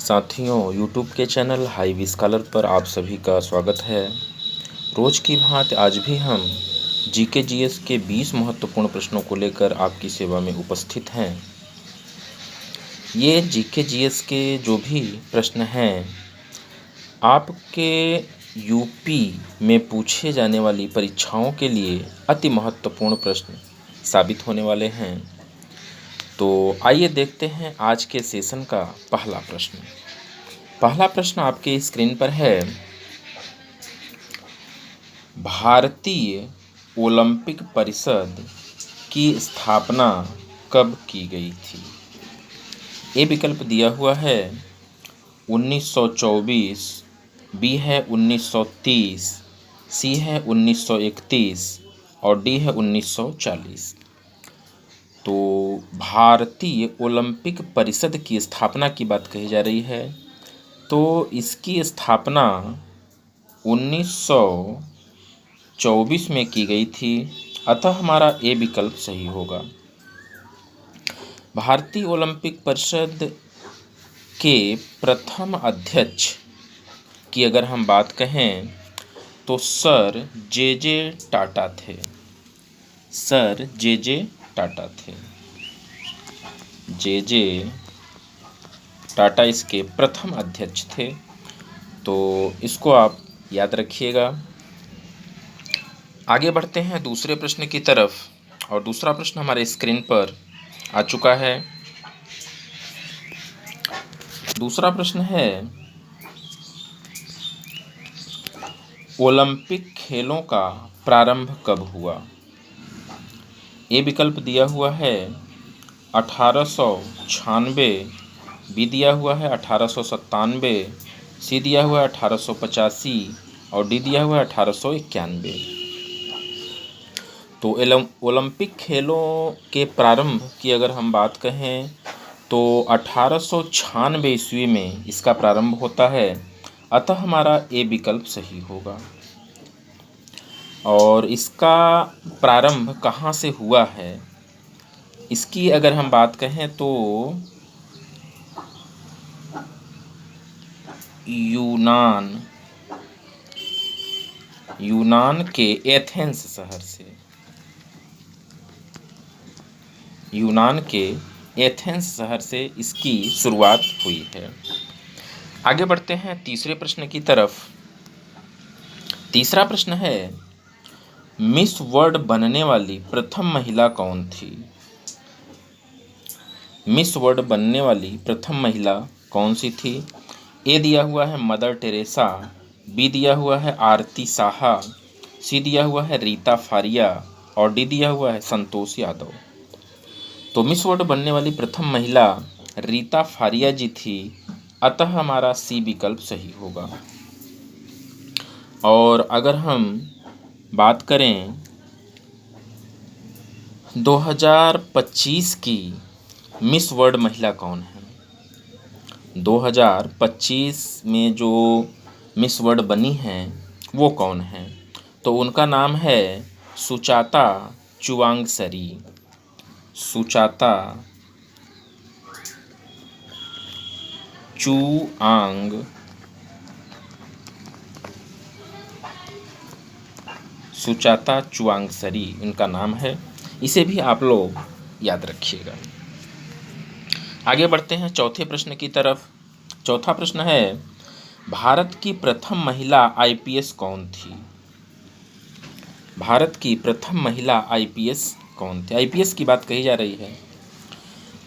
साथियों, YouTube के channel heavy scholar पर आप सभी का स्वागत है। रोज़ की भांति आज भी हम जीके जीएस के 20 महत्वपूर्ण प्रश्नों को लेकर आपकी सेवा में उपस्थित हैं। ये जीके जीएस के जो भी प्रश्न हैं, आपके यूपी में पूछे जाने वाली परीक्षाओं के लिए अति महत्वपूर्ण प्रश्न साबित होने वाले हैं। तो आइए देखते हैं आज के सेशन का पहला प्रश्न। पहला प्रश्न आपके स्क्रीन पर है। भारतीय ओलंपिक परिषद की स्थापना कब की गई थी? ए विकल्प दिया हुआ है 1924, बी है 1930, सी है 1931 और डी है 1940। तो भारतीय ओलंपिक परिषद की स्थापना की बात कही जा रही है। तो इसकी स्थापना 1924 में की गई थी, अतः हमारा ए विकल्प सही होगा। भारतीय ओलंपिक परिषद के प्रथम अध्यक्ष की अगर हम बात कहें तो सर जे टाटा थे। सर जे टाटा थे। जे टाटा इसके प्रथम अध्यक्ष थे। तो इसको आप याद रखिएगा। आगे बढ़ते हैं दूसरे प्रश्न की तरफ और दूसरा प्रश्न हमारे स्क्रीन पर आ चुका है। दूसरा प्रश्न है, ओलंपिक खेलों का प्रारंभ कब हुआ? ए विकल्प दिया हुआ है 1896, बी दिया हुआ है 1897, सी दिया हुआ है 1885 और डी दिया हुआ है 1891। तो ओलंपिक खेलों के प्रारंभ की अगर हम बात कहें तो 1896 ईस्वी में इसका प्रारंभ होता है, अतः हमारा ए विकल्प सही होगा। और इसका प्रारंभ कहाँ से हुआ है, इसकी अगर हम बात कहें तो यूनान के एथेंस शहर से, यूनान के एथेंस शहर से इसकी शुरुआत हुई है। आगे बढ़ते हैं तीसरे प्रश्न की तरफ। तीसरा प्रश्न है, मिस वर्ल्ड बनने वाली प्रथम महिला कौन थी? मिस वर्ल्ड बनने वाली प्रथम महिला कौन सी थी? ए दिया हुआ है मदर टेरेसा, बी दिया हुआ है आरती साहा, सी दिया हुआ है रीता फारिया और डी दिया हुआ है संतोष यादव। तो मिस वर्ल्ड बनने वाली प्रथम महिला रीता फारिया जी थी, अतः हमारा सी विकल्प सही होगा। और अगर हम बात करें 2025 की मिस वर्ल्ड महिला कौन है? 2025 में जो मिस वर्ल्ड बनी हैं वो कौन है? तो उनका नाम है सुचाता चुवांगसरी। सुचाता चुवांगसरी इनका नाम है। इसे भी आप लोग याद रखिएगा। आगे बढ़ते हैं चौथे प्रश्न की तरफ। चौथा प्रश्न है, भारत की प्रथम महिला आईपीएस कौन थी? भारत की प्रथम महिला आईपीएस कौन थी? आईपीएस की बात कही जा रही है।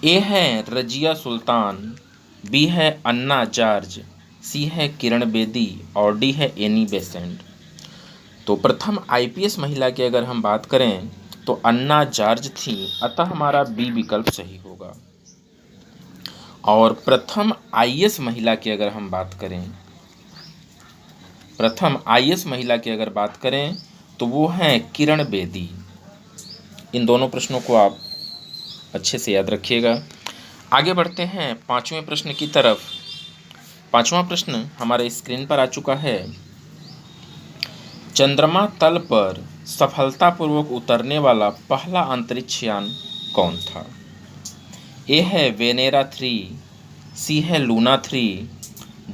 ए है रजिया सुल्तान, बी है अन्ना जॉर्ज, सी है किरण बेदी और डी है एनी बेसेंट। तो प्रथम आईपीएस महिला की अगर हम बात करें तो अन्ना जॉर्ज थी, अतः हमारा बी विकल्प सही होगा। और प्रथम आईएएस महिला की अगर हम बात करें, प्रथम आईएएस महिला की अगर बात करें तो वो हैं किरण बेदी। इन दोनों प्रश्नों को आप अच्छे से याद रखिएगा। आगे बढ़ते हैं पांचवें प्रश्न की तरफ। पांचवा प्रश्न हमारे स्क्रीन पर आ चुका है। चंद्रमा तल पर सफलतापूर्वक उतरने वाला पहला अंतरिक्ष यान कौन था? ए है वेनेरा 3, सी है लूना 3,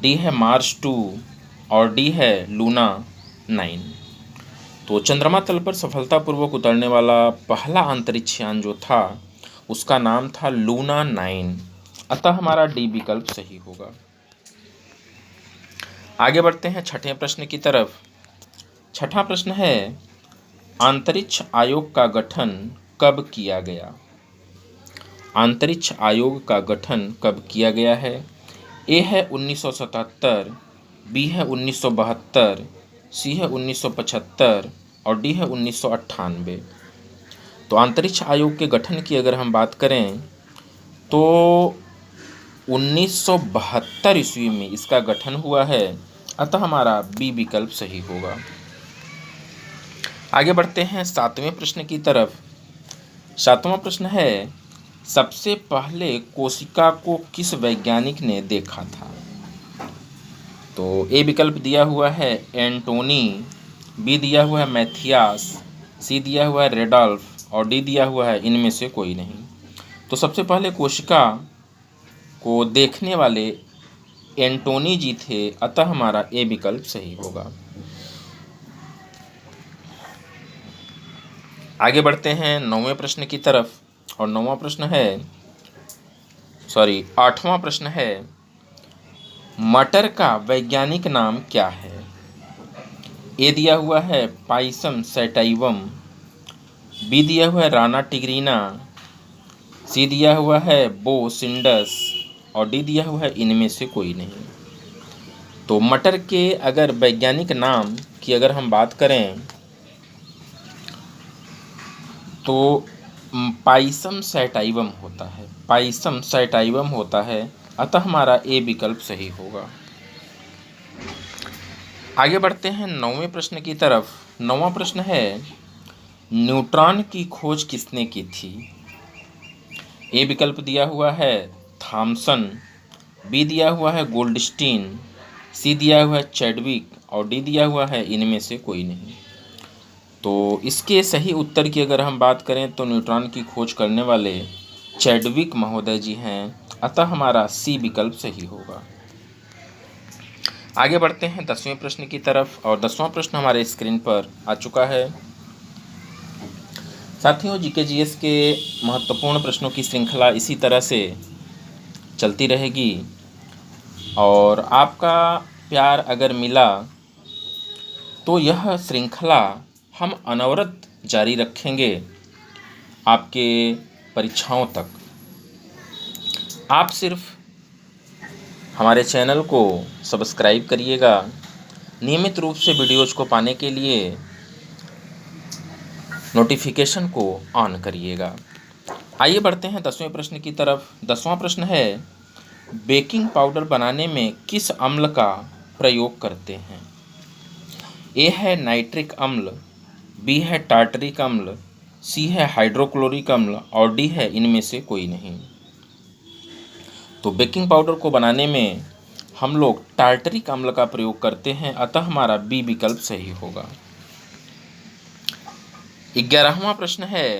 डी है मार्स 2 और डी है लूना 9। तो चंद्रमा तल पर सफलतापूर्वक उतरने वाला पहला अंतरिक्ष यान जो था उसका नाम था लूना 9। अतः हमारा डी विकल्प सही होगा। आगे बढ़ते हैं छठे प्रश्न की तरफ। छठा प्रश्न है, अंतरिक्ष आयोग का गठन कब किया गया? अंतरिक्ष आयोग का गठन कब किया गया है? ए है 1977, बी है 1972, सी है 1975 और डी है 1998। तो अंतरिक्ष आयोग के गठन की अगर हम बात करें तो 1972 ईस्वी में इसका गठन हुआ है। अतः हमारा बी विकल्प सही होगा। आगे बढ़ते हैं सातवें प्रश्न की तरफ। सातवां प्रश्न है, सबसे पहले कोशिका को किस वैज्ञानिक ने देखा था? तो ए विकल्प दिया हुआ है एंटोनी, बी दिया हुआ है मैथियास, सी दिया हुआ है रेडॉल्फ और डी दिया हुआ है इनमें से कोई नहीं। तो सबसे पहले कोशिका को देखने वाले एंटोनी जी थे। अतः हमारा ए विकल्प सही होगा। आगे बढ़ते हैं नौवें प्रश्न की तरफ और नौवां प्रश्न है आठवां प्रश्न है, मटर का वैज्ञानिक नाम क्या है? ए दिया हुआ है पाइसम सैटाइवम, बी दिया हुआ है राना टिग्रीना, सी दिया हुआ है बो सिंडस और डी दिया हुआ है इनमें से कोई नहीं। तो मटर के अगर वैज्ञानिक नाम की अगर हम बात करें तो पाइसम सैटाइवम होता है, पाइसम सैटाइवम होता है। अतः हमारा ए विकल्प सही होगा। आगे बढ़ते हैं नौवें प्रश्न की तरफ। नौवां प्रश्न है, न्यूट्रॉन की खोज किसने की थी? ए विकल्प दिया हुआ है थॉमसन, बी दिया हुआ है गोल्डस्टीन, सी दिया हुआ है चैडविक और डी दिया हुआ है इनमें से कोई नहीं। तो इसके सही उत्तर की अगर हम बात करें तो न्यूट्रॉन की खोज करने वाले चैडविक महोदय जी हैं। अतः हमारा सी विकल्प सही होगा। आगे बढ़ते हैं 10वें प्रश्न की तरफ और 10वां प्रश्न हमारे स्क्रीन पर आ चुका है। साथियों, जीके जीएस के महत्वपूर्ण प्रश्नों की श्रृंखला इसी तरह से चलती रहेगी और आपका प्यार अगर मिला तो यह श्रृंखला हम अनवरत जारी रखेंगे आपके परीक्षाओं तक। आप सिर्फ हमारे चैनल को सब्सक्राइब करिएगा। नियमित रूप से वीडियोज़ को पाने के लिए नोटिफिकेशन को ऑन करिएगा। आइए बढ़ते हैं 10वें प्रश्न की तरफ। 10वां प्रश्न है, बेकिंग पाउडर बनाने में किस अम्ल का प्रयोग करते हैं? ए है नाइट्रिक अम्ल, बी है टार्टरिक अम्ल, सी है हाइड्रोक्लोरिक अम्ल और डी है इनमें से कोई नहीं। तो बेकिंग पाउडर को बनाने में हम लोग टार्टरिक अम्ल का प्रयोग करते हैं। अतः हमारा बी विकल्प सही होगा। 11वां प्रश्न है,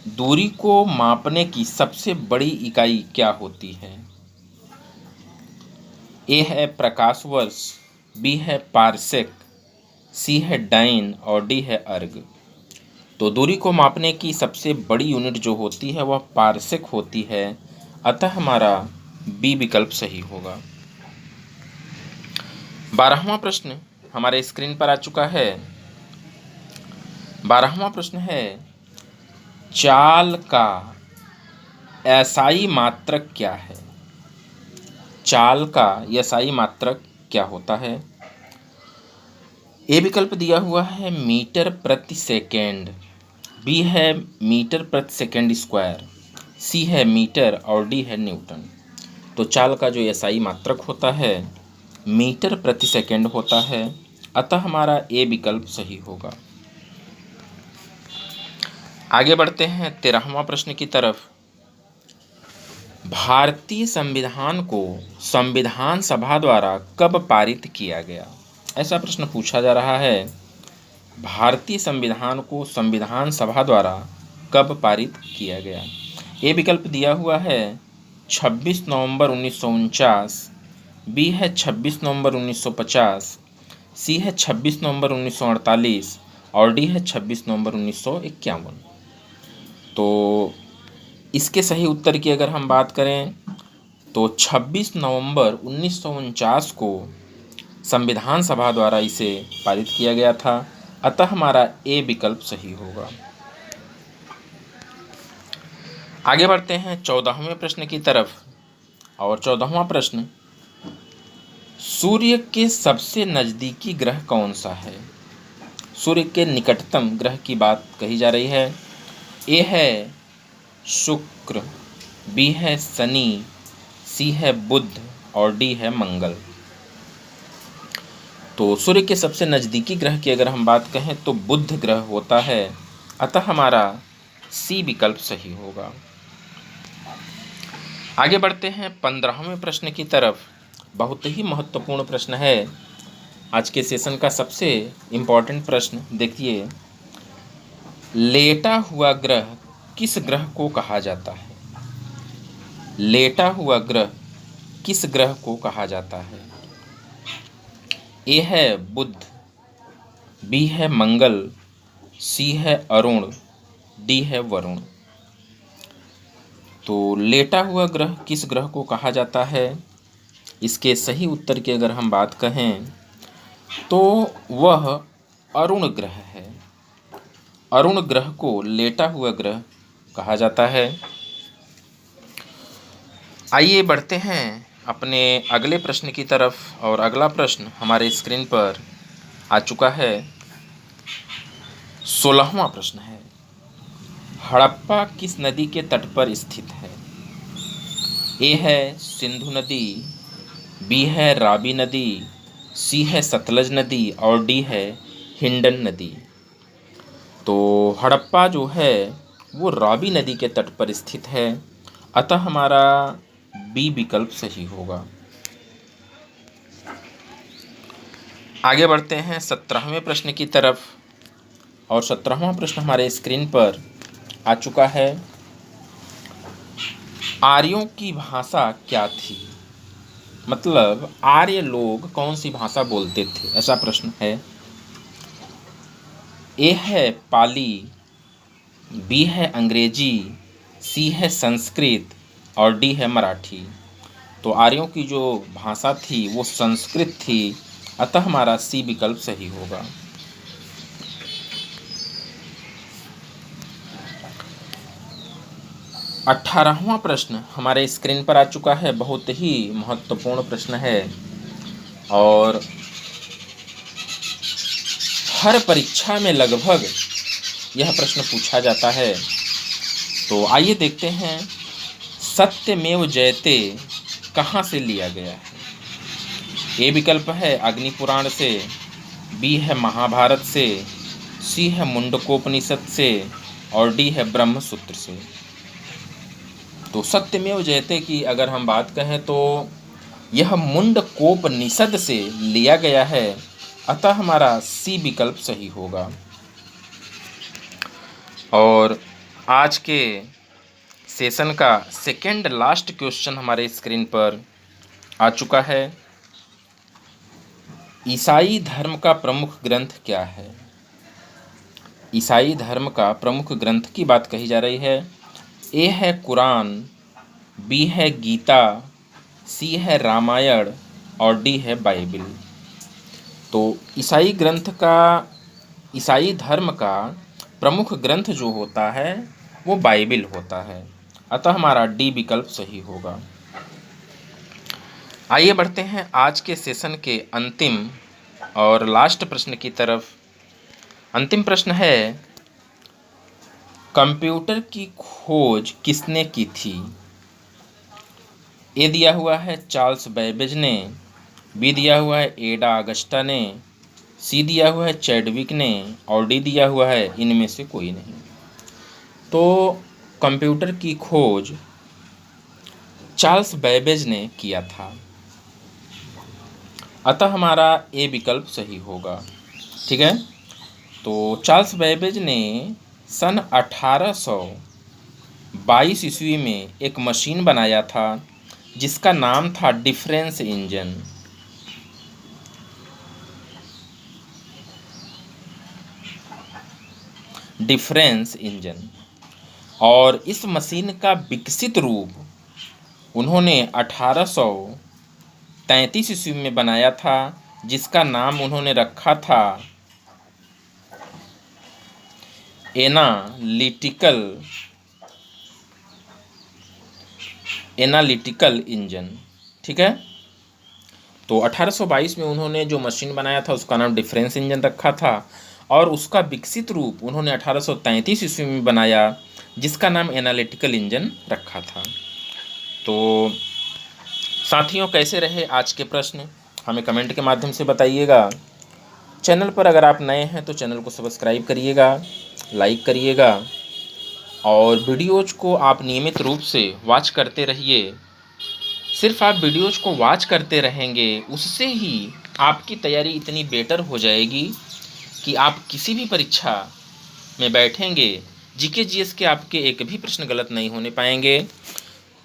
दूरी को मापने की सबसे बड़ी इकाई क्या होती है? ए है प्रकाश वर्ष, बी है पारसेक, सी है डाइन और डी है अर्ग। तो दूरी को मापने की सबसे बड़ी यूनिट जो होती है वह पारसेक होती है। अतः हमारा बी विकल्प सही होगा। 12वां प्रश्न हमारे स्क्रीन पर आ चुका है। 12वां प्रश्न है, चाल का एसआई मात्रक क्या है? चाल का एसआई मात्रक क्या होता है? ए विकल्प दिया हुआ है मीटर प्रति सेकेंड, बी है मीटर प्रति सेकेंड स्क्वायर, सी है मीटर और डी है न्यूटन। तो चाल का जो एसआई मात्रक होता है मीटर प्रति सेकेंड होता है। अतः हमारा ए विकल्प सही होगा। आगे बढ़ते हैं 13वां प्रश्न की तरफ। भारतीय संविधान को संविधान सभा द्वारा कब पारित किया गया? ऐसा प्रश्न पूछा जा रहा है। भारतीय संविधान को संविधान सभा द्वारा कब पारित किया गया? ए विकल्प दिया हुआ है 26 नवंबर 1949, बी है 26 नवंबर 1950, सी है 26 नवंबर 1948 और डी है 26 नवंबर 1951। तो इसके सही उत्तर की अगर हम बात करें तो 26 नवंबर 1949 को संविधान सभा द्वारा इसे पारित किया गया था, अतः हमारा ए विकल्प सही होगा। आगे बढ़ते हैं 14वें प्रश्न की तरफ। और 14वां प्रश्न, सूर्य के सबसे नज़दीकी ग्रह कौन सा है? सूर्य के निकटतम ग्रह की बात कही जा रही है। ए है शुक्र, बी है शनि, सी है बुध और डी है मंगल। तो सूर्य के सबसे नज़दीकी ग्रह की अगर हम बात कहें तो बुध ग्रह होता है, अतः हमारा सी विकल्प सही होगा। आगे बढ़ते हैं 15वें प्रश्न की तरफ। बहुत ही महत्वपूर्ण प्रश्न है, आज के सेशन का सबसे इम्पॉर्टेंट प्रश्न। देखिए, लेटा हुआ ग्रह किस ग्रह को कहा जाता है? लेटा हुआ ग्रह किस ग्रह को कहा जाता है? ए है बुध, बी है मंगल, सी है अरुण, डी है वरुण। तो लेटा हुआ ग्रह किस ग्रह को कहा जाता है? इसके सही उत्तर की अगर हम बात कहें तो वह अरुण ग्रह है। अरुण ग्रह को लेटा हुआ ग्रह कहा जाता है। आइए बढ़ते हैं अपने अगले प्रश्न की तरफ। और अगला प्रश्न हमारे स्क्रीन पर आ चुका है। 16वां प्रश्न है, हड़प्पा किस नदी के तट पर स्थित है? ए है सिंधु नदी, बी है रावी नदी, सी है सतलज नदी और डी है हिंडन नदी। तो हड़प्पा जो है वो रावी नदी के तट पर स्थित है, अतः हमारा बी विकल्प सही होगा। आगे बढ़ते हैं 17वें प्रश्न की तरफ। और 17वां प्रश्न हमारे स्क्रीन पर आ चुका है। आर्यों की भाषा क्या थी? मतलब आर्य लोग कौन सी भाषा बोलते थे, ऐसा प्रश्न है। ए है पाली, बी है अंग्रेजी, सी है संस्कृत और डी है मराठी। तो आर्यों की जो भाषा थी वो संस्कृत थी, अतः हमारा सी विकल्प सही होगा। अठारहवां प्रश्न हमारे स्क्रीन पर आ चुका है। बहुत ही महत्वपूर्ण प्रश्न है और हर परीक्षा में लगभग यह प्रश्न पूछा जाता है। तो आइए देखते हैं, सत्यमेव जयते कहाँ से लिया गया है? ए विकल्प है अग्नि पुराण से, बी है महाभारत से, सी है मुंडकोपनिषद से और डी है ब्रह्मसूत्र से। तो सत्यमेव जयते की अगर हम बात कहें तो यह मुंडकोपनिषद से लिया गया है, अतः हमारा सी विकल्प सही होगा। और आज के सेशन का सेकेंड लास्ट क्वेश्चन हमारे स्क्रीन पर आ चुका है। ईसाई धर्म का प्रमुख ग्रंथ क्या है? ईसाई धर्म का प्रमुख ग्रंथ की बात कही जा रही है। ए है कुरान, बी है गीता, सी है रामायण और डी है बाइबिल। तो ईसाई धर्म का प्रमुख ग्रंथ जो होता है वो बाइबिल होता है, अतः हमारा डी विकल्प सही होगा। आइए बढ़ते हैं आज के सेशन के अंतिम और लास्ट प्रश्न की तरफ। अंतिम प्रश्न है, कंप्यूटर की खोज किसने की थी? ए दिया हुआ है चार्ल्स बैबेज ने, बी दिया हुआ है एडा अगस्टा ने, सी दिया हुआ है चैडविक ने और डी दिया हुआ है इनमें से कोई नहीं। तो कंप्यूटर की खोज चार्ल्स बैबेज ने किया था, अतः हमारा ए विकल्प सही होगा। ठीक है, तो चार्ल्स बैबेज ने सन 1800 22 ईस्वी में एक मशीन बनाया था जिसका नाम था डिफरेंस इंजन। Difference engine. और इस मशीन का विकसित रूप उन्होंने 1833 ईस्वी में बनाया था जिसका नाम उन्होंने रखा था एनालिटिकल इंजन। ठीक है, तो 1822 में उन्होंने जो मशीन बनाया था उसका नाम डिफरेंस इंजन रखा था और उसका विकसित रूप उन्होंने 1833 ईस्वी में बनाया जिसका नाम एनालिटिकल इंजन रखा था। तो साथियों, कैसे रहे आज के प्रश्न हमें कमेंट के माध्यम से बताइएगा। चैनल पर अगर आप नए हैं तो चैनल को सब्सक्राइब करिएगा, लाइक करिएगा और वीडियोज़ को आप नियमित रूप से वॉच करते रहिए। सिर्फ आप वीडियोज़ को वॉच करते रहेंगे उससे ही आपकी तैयारी इतनी बेटर हो जाएगी कि आप किसी भी परीक्षा में बैठेंगे जीके जीएस के आपके एक भी प्रश्न गलत नहीं होने पाएंगे।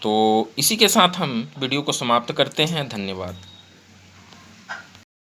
तो इसी के साथ हम वीडियो को समाप्त करते हैं। धन्यवाद।